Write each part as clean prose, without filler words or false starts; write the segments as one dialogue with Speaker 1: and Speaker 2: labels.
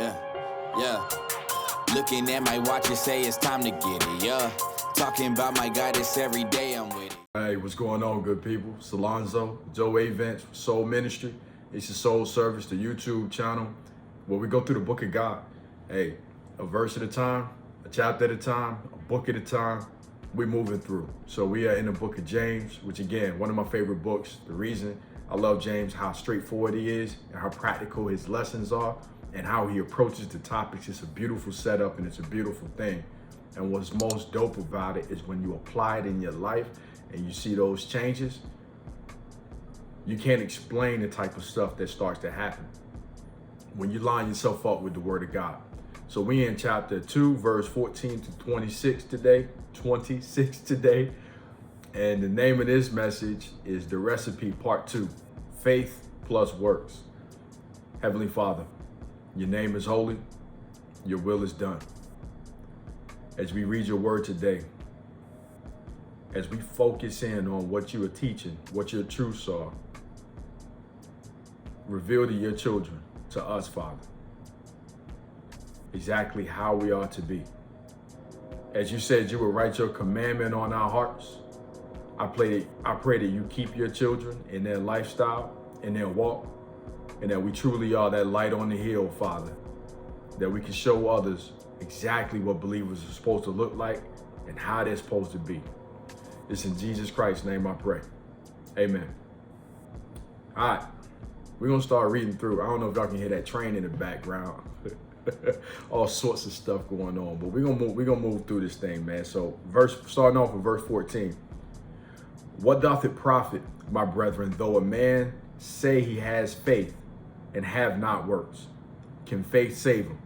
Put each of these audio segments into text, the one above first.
Speaker 1: Yeah, yeah. Looking at my watch and say it's time to get it, yeah. Talking about my guidance every day, I'm with it.
Speaker 2: Hey, what's going on, good people? It's Alonzo, Joe A. Vance, Soul Ministry. It's a soul service, the YouTube channel, where we go through the book of God. Hey, a verse at a time, a chapter at a time, a book at a time, we're moving through. So we are in the book of James, which again, one of my favorite books. The reason I love James, how straightforward he is and how practical his lessons are and how he approaches the topics. It's a beautiful setup and it's a beautiful thing. And what's most dope about it is when you apply it in your life and you see those changes, you can't explain the type of stuff that starts to happen when you line yourself up with the word of God. So we in chapter 2, verse 14 to 26 today, And the name of this message is The Recipe Part 2, Faith Plus Works. Heavenly Father, your name is holy, your will is done. As we read your word today, as we focus in on what you are teaching, what your truths are, reveal to your children, to us, Father, exactly how we are to be. As you said, you will write your commandment on our hearts. I pray that you keep your children in their lifestyle, in their walk, and that we truly are that light on the hill, Father, that we can show others exactly what believers are supposed to look like and how they're supposed to be. It's in Jesus Christ's name I pray. Amen. All right, we're gonna start reading through. I don't know if y'all can hear that train in the background. All sorts of stuff going on, but we're gonna move through this thing, man. So starting off with verse 14. What doth it profit, my brethren, though a man say he has faith and have not works? Can faith save him?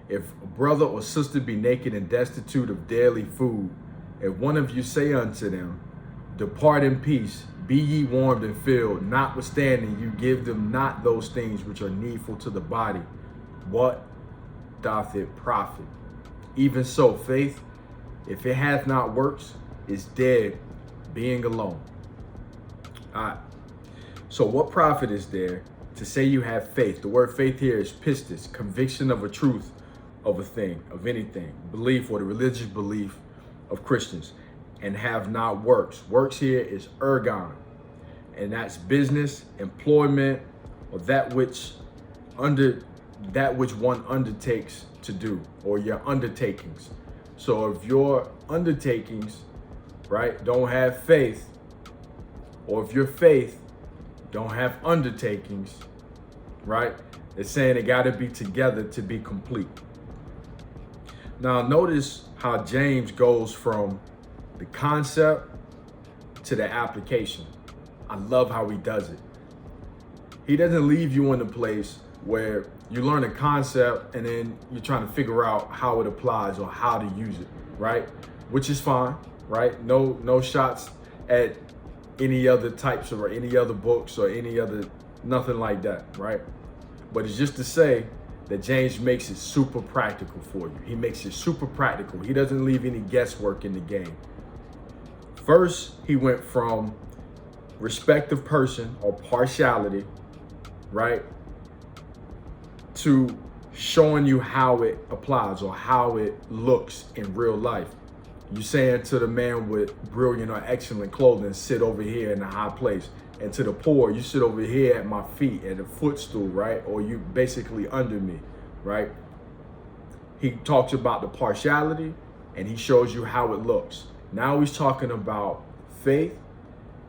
Speaker 2: If a brother or sister be naked and destitute of daily food, if one of you say unto them, depart in peace, be ye warmed and filled, notwithstanding you give them not those things which are needful to the body, what doth it profit? Even so, faith, if it hath not works, is dead, being alone. All right. So what profit is there to say you have faith? The word faith here is pistis, conviction of a truth of a thing, of anything, belief or the religious belief of Christians, and have not works. Works here is ergon, and that's business, employment, or that which one undertakes to do, or your undertakings. So if your undertakings, right, don't have faith, or if your faith don't have undertakings, right, it's saying it got to be together to be complete. Now notice how James goes from the concept to the application. I love how he does it. He doesn't leave you in a place where you learn a concept and then you're trying to figure out how it applies or how to use it, right? Which is fine, right? No shots at any other types or any other books or any other, nothing like that, right? But it's just to say that James makes it super practical for you. He makes it super practical. He doesn't leave any guesswork in the game. First, he went from respect of person or partiality, right, to showing you how it applies or how it looks in real life. You saying to the man with brilliant or excellent clothing, sit over here in a high place. And to the poor, you sit over here at my feet at a footstool, right? Or you basically under me, right? He talks about the partiality and he shows you how it looks. Now he's talking about faith,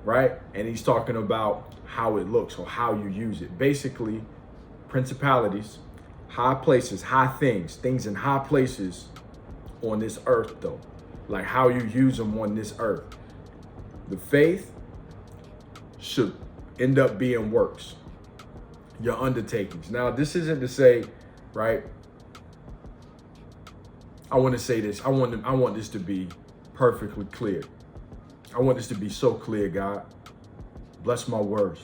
Speaker 2: right? And he's talking about how it looks or how you use it. Basically, principalities, high places, high things in high places on this earth though. Like how you use them on this earth. The faith should end up being works, your undertakings. Now, this isn't to say, right? I want to say this. I want this to be perfectly clear. I want this to be so clear, God. Bless my words.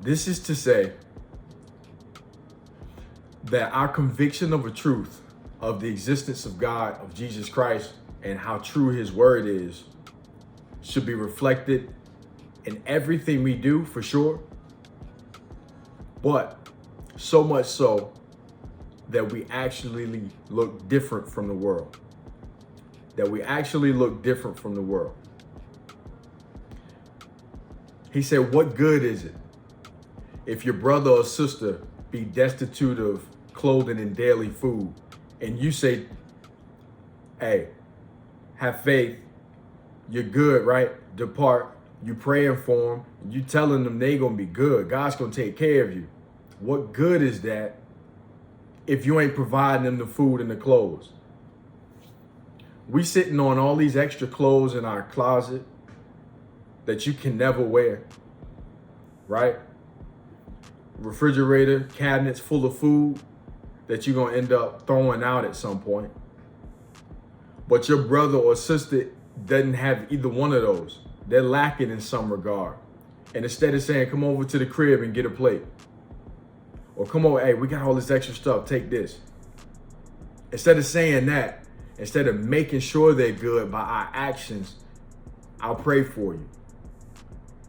Speaker 2: This is to say that our conviction of a truth of the existence of God, of Jesus Christ, and how true his word is, should be reflected in everything we do, for sure. But so much so that we actually look different from the world. He said, what good is it if your brother or sister be destitute of clothing and daily food, and you say, hey, have faith, you're good, right? Depart, you praying for them, you telling them they gonna be good, God's gonna take care of you. What good is that if you ain't providing them the food and the clothes? We sitting on all these extra clothes in our closet that you can never wear, right? Refrigerator cabinets full of food that you're gonna end up throwing out at some point. But your brother or sister doesn't have either one of those. They're lacking in some regard. And instead of saying, come over to the crib and get a plate, or come over, hey, we got all this extra stuff, take this. Instead of saying that, instead of making sure they're good by our actions, I'll pray for you,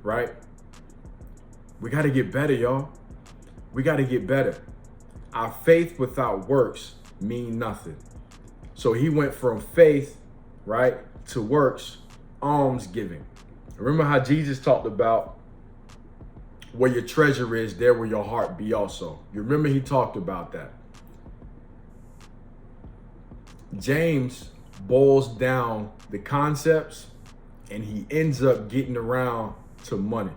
Speaker 2: right? We got to get better, y'all. We got to get better. Our faith without works mean nothing. So he went from faith, right, to works, almsgiving. Remember how Jesus talked about where your treasure is, there will your heart be also. You remember he talked about that. James boils down the concepts and he ends up getting around to money.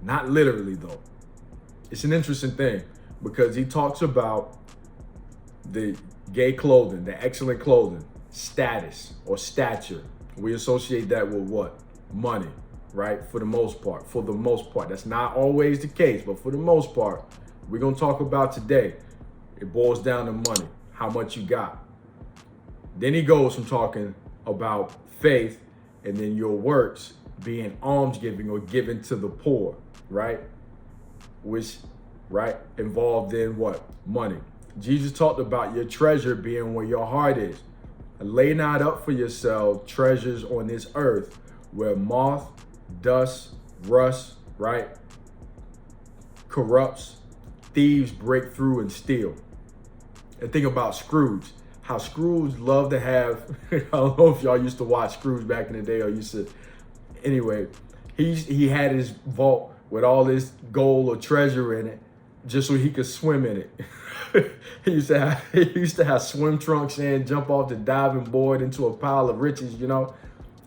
Speaker 2: Not literally though. It's an interesting thing because he talks about the gay clothing, the excellent clothing, status or stature. We associate that with what? Money, right? For the most part. That's not always the case, but for the most part, we're going to talk about today. It boils down to money, how much you got. Then he goes from talking about faith and then your works being almsgiving or given to the poor, right? Which, right, involved in what? Money. Jesus talked about your treasure being where your heart is. Lay not up for yourself treasures on this earth where moth, dust, rust, right, corrupts, thieves break through and steal. And think about Scrooge. How Scrooge loved to have, I don't know if y'all used to watch Scrooge back in the day or used to, anyway, he had his vault with all this gold or treasure in it just so he could swim in it. he used to have swim trunks and jump off the diving board into a pile of riches, you know,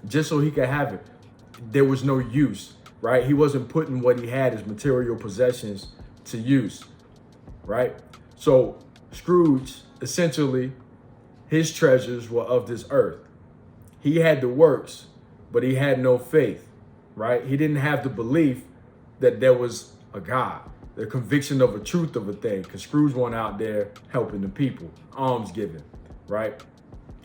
Speaker 2: just so he could have it. There was no use, right? He wasn't putting what he had as material possessions to use, right? So Scrooge, essentially, his treasures were of this earth. He had the works, but he had no faith, right? He didn't have the belief that there was a God, the conviction of a truth of a thing, because Scrooge went out there helping the people, almsgiving, right?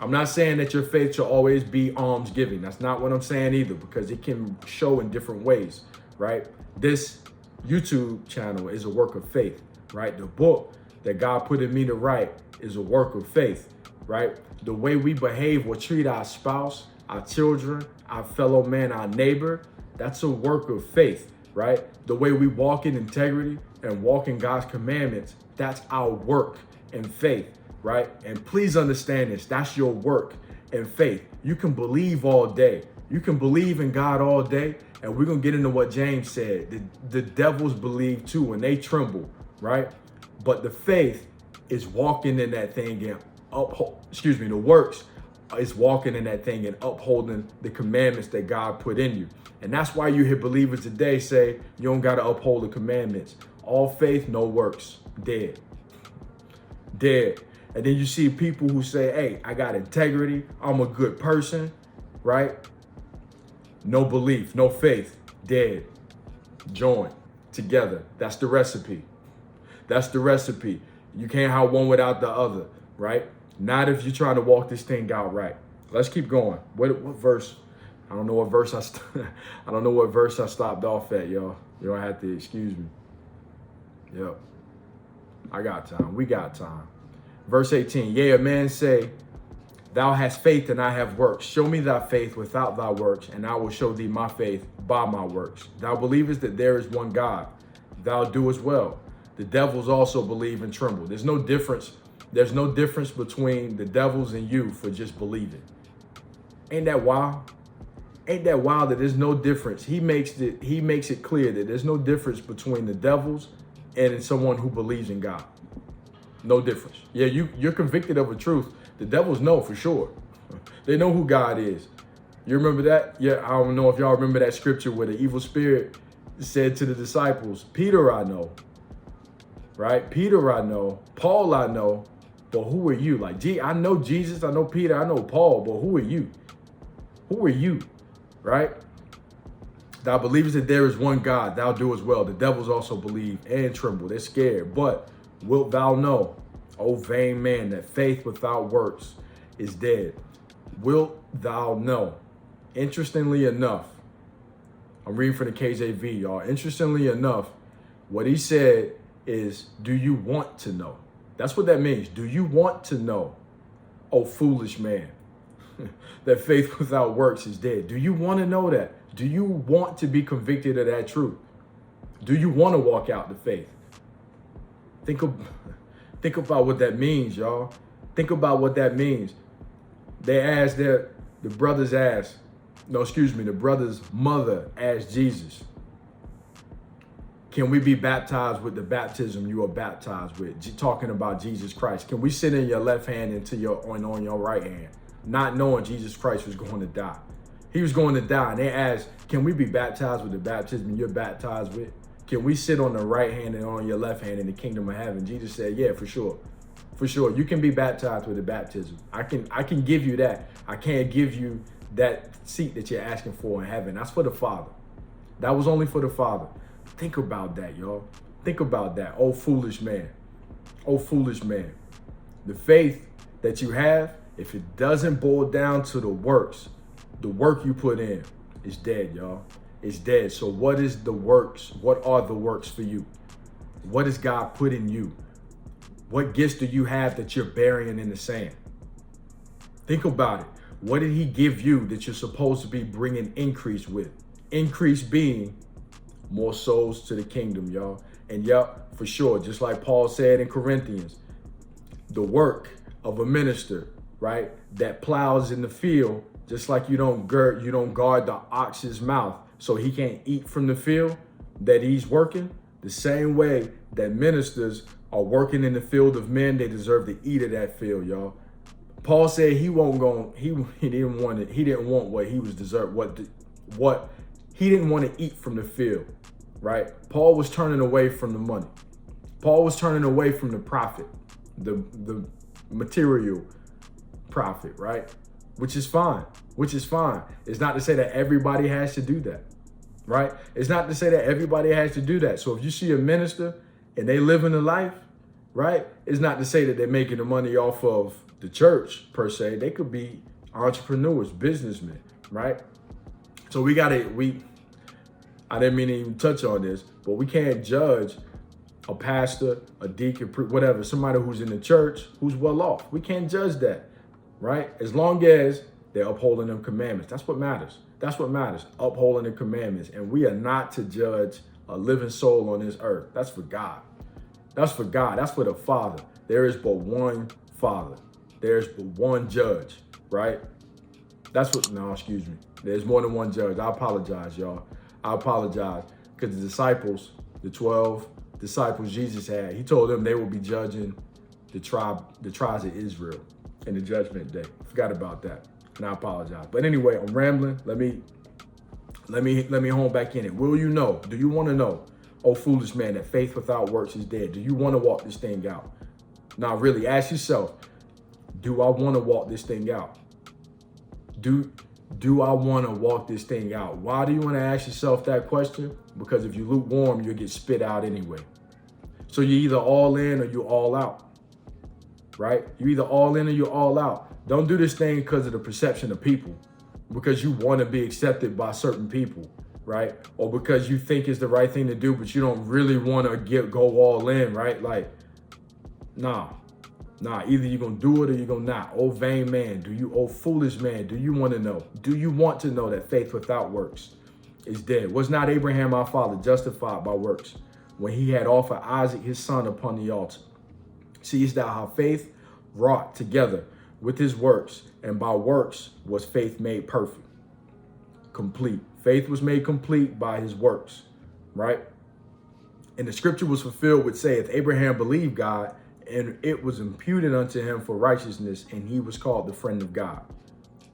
Speaker 2: I'm not saying that your faith should always be almsgiving. That's not what I'm saying either, because it can show in different ways, right? This YouTube channel is a work of faith, right? The book that God put in me to write is a work of faith, right? The way we behave or treat our spouse, our children, our fellow man, our neighbor, that's a work of faith, right? The way we walk in integrity and walk in God's commandments, that's our work and faith, right? And please understand this, that's your work and faith. You can believe all day. You can believe in God all day. And we're going to get into what James said. The devils believe too, and they tremble, right? But the faith is walking in that thing and the works is walking in that thing and upholding the commandments that God put in you. And that's why you hear believers today say, you don't got to uphold the commandments. All faith, no works. Dead. Dead. And then you see people who say, hey, I got integrity. I'm a good person, right? No belief, no faith. Dead. Join together. That's the recipe. That's the recipe. You can't have one without the other, right? Not if you're trying to walk this thing out right. Let's keep going. What verse? I don't know what verse I don't know what verse I stopped off at, y'all. You don't have to excuse me. Yep. I got time. We got time. Verse 18. Yea, a man say, thou hast faith and I have works. Show me thy faith without thy works, and I will show thee my faith by my works. Thou believest that there is one God. Thou doest well. the devils also believe and tremble. There's no difference. There's no difference between the devils and you for just believing. Ain't that wild? Ain't that wild that there's no difference? He makes it clear that there's no difference between the devils and someone who believes in God. No difference. Yeah, you're convicted of a truth. The devils know for sure. They know who God is. You remember that? Yeah, I don't know if y'all remember that scripture where the evil spirit said to the disciples, Peter I know, right? Peter I know, Paul I know, but who are you? Like, gee, I know Jesus, I know Peter, I know Paul, but who are you? Who are you? Right? Thou believest that there is one God, thou do as well. The devils also believe and tremble. They're scared. But wilt thou know, O vain man, that faith without works is dead? Wilt thou know? Interestingly enough, I'm reading from the KJV, y'all. Interestingly enough, what he said is, do you want to know? That's what that means. Do you want to know, O foolish man, that faith without works is dead? Do you want to know that? Do you want to be convicted of that truth? Do you want to walk out the faith? Think about what that means, y'all. Think about what that means. The brother's mother asked Jesus, can we be baptized with the baptism you are baptized with? Talking about Jesus Christ. Can we sit in your left hand on your right hand? Not knowing Jesus Christ was going to die. He was going to die. And they asked, can we be baptized with the baptism you're baptized with? Can we sit on the right hand and on your left hand in the kingdom of heaven? Jesus said, yeah, for sure. For sure. You can be baptized with the baptism. I can give you that. I can't give you that seat that you're asking for in heaven. That's for the Father. That was only for the Father. Think about that, y'all. Think about that. Oh, foolish man. Oh, foolish man. The faith that you have, if it doesn't boil down to the work you put in, is dead, y'all. It's dead. So what is the works? What are the works for you? What has God put in you? What gifts do you have that you're burying in the sand? Think about it. What did he give you that you're supposed to be bringing increase with? Increase being more souls to the kingdom, y'all. And yep, for sure, just like Paul said in Corinthians, the work of a minister, right, that plows in the field, just like you don't guard the ox's mouth so he can't eat from the field that he's working. The same way that ministers are working in the field of men, they deserve to eat of that field, y'all. Paul said he didn't want what he was deserved, what he didn't want to eat from the field, right? Paul was turning away from the money. Paul was turning away from the profit, the material profit, right? Which is fine. It's not to say that everybody has to do that, right? It's not to say that everybody has to do that. So if you see a minister and they living the life, right? It's not to say that they're making the money off of the church per se. They could be entrepreneurs, businessmen, right? So I didn't mean to even touch on this, but we can't judge a pastor, a deacon, whatever, somebody who's in the church who's well off. We can't judge that, right? As long as they're upholding them commandments. That's what matters. That's what matters, upholding the commandments. And we are not to judge a living soul on this earth. That's for God. That's for God. That's for the Father. There is but one Father. There's but one judge, right? Excuse me. There's more than one judge. I apologize, y'all. I apologize. Because the 12 disciples Jesus had, he told them they will be judging the tribes of Israel in the judgment day. I forgot about that. And I apologize. But anyway, I'm rambling. Let me hone back in it. Will you know? Do you want to know, oh foolish man, that faith without works is dead? Do you want to walk this thing out? Now, really, ask yourself, do I want to walk this thing out? Do I want to walk this thing out? Why do you want to ask yourself that question? Because if you lukewarm, you'll get spit out anyway. So you're either all in or you're all out, right? You're either all in or you're all out. Don't do this thing because of the perception of people, because you want to be accepted by certain people, right? Or because you think it's the right thing to do, but you don't really want to go all in, right? Like, nah, either you're going to do it or you're going to not. Oh, vain man, oh, foolish man, do you want to know? Do you want to know that faith without works is dead? Was not Abraham our father justified by works when he had offered Isaac his son upon the altar. Seest thou how faith wrought together with his works, and by works was faith made perfect, complete. Faith was made complete by his works, right? And the scripture was fulfilled which saith, Abraham believed God, and it was imputed unto him for righteousness, and he was called the friend of God.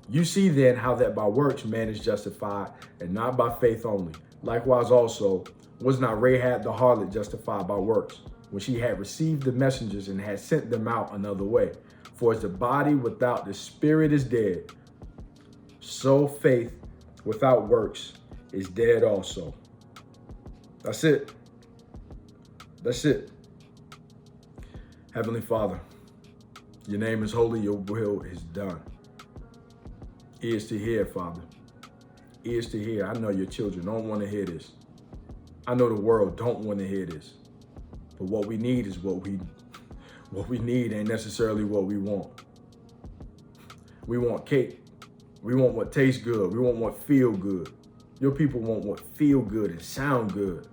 Speaker 2: You see then how that by works man is justified, and not by faith only. Likewise also was not Rahab the harlot justified by works, when she had received the messengers and had sent them out another way? For as the body without the spirit is dead, so faith without works is dead also. That's it. That's it. Heavenly Father, your name is holy, your will is done. Ears to hear, Father. Ears to hear. I know your children don't want to hear this. I know the world don't want to hear this. But what we need is what we need ain't necessarily what we want. We want cake. We want what tastes good. We want what feel good. Your people want what feel good and sound good.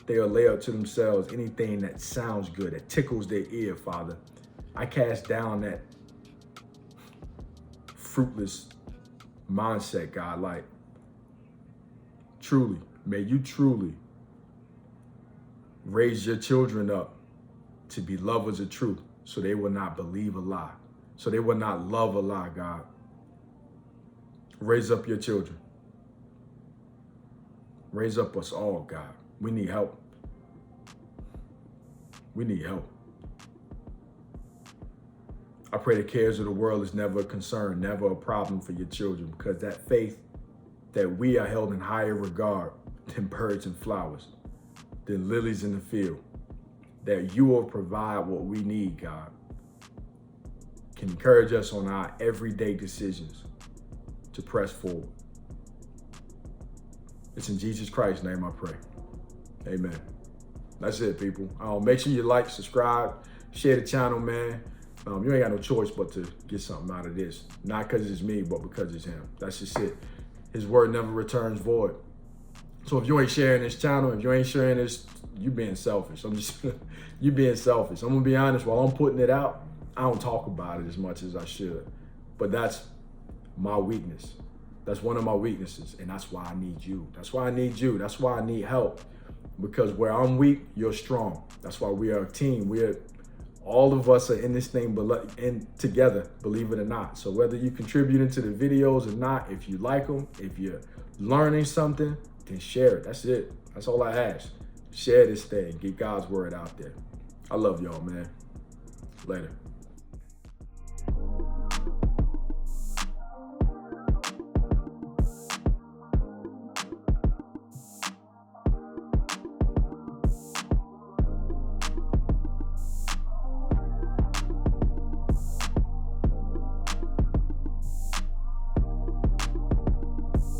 Speaker 2: They'll lay up to themselves anything that sounds good, that tickles their ear, Father. I cast down that fruitless mindset, God. Like, truly, may you truly raise your children up to be lovers of truth, so they will not believe a lie, so they will not love a lie, God. Raise up your children. Raise up us all, God. We need help. We need help. I pray the cares of the world is never a concern, never a problem for your children, because that faith that we are held in higher regard than birds and flowers, than lilies in the field, that you will provide what we need, God, can encourage us on our everyday decisions to press forward. It's in Jesus Christ's name I pray. Amen. That's it, people. Make sure you like, subscribe, share the channel, man. You ain't got no choice but to get something out of this. Not because it's me, but because it's him. That's just it. His word never returns void. So if you ain't sharing this channel, if you ain't sharing this, you being selfish. You being selfish. I'm gonna be honest, while I'm putting it out, I don't talk about it as much as I should. But that's my weakness. That's one of my weaknesses. And that's why I need you. That's why I need you. That's why I need help. Because where I'm weak, you're strong. That's why we are a team. All of us are in this thing together, believe it or not. So whether you contributing to the videos or not, if you like them, if you're learning something, then share it. That's it. That's all I ask. Share this thing. Get God's word out there. I love y'all, man. Later.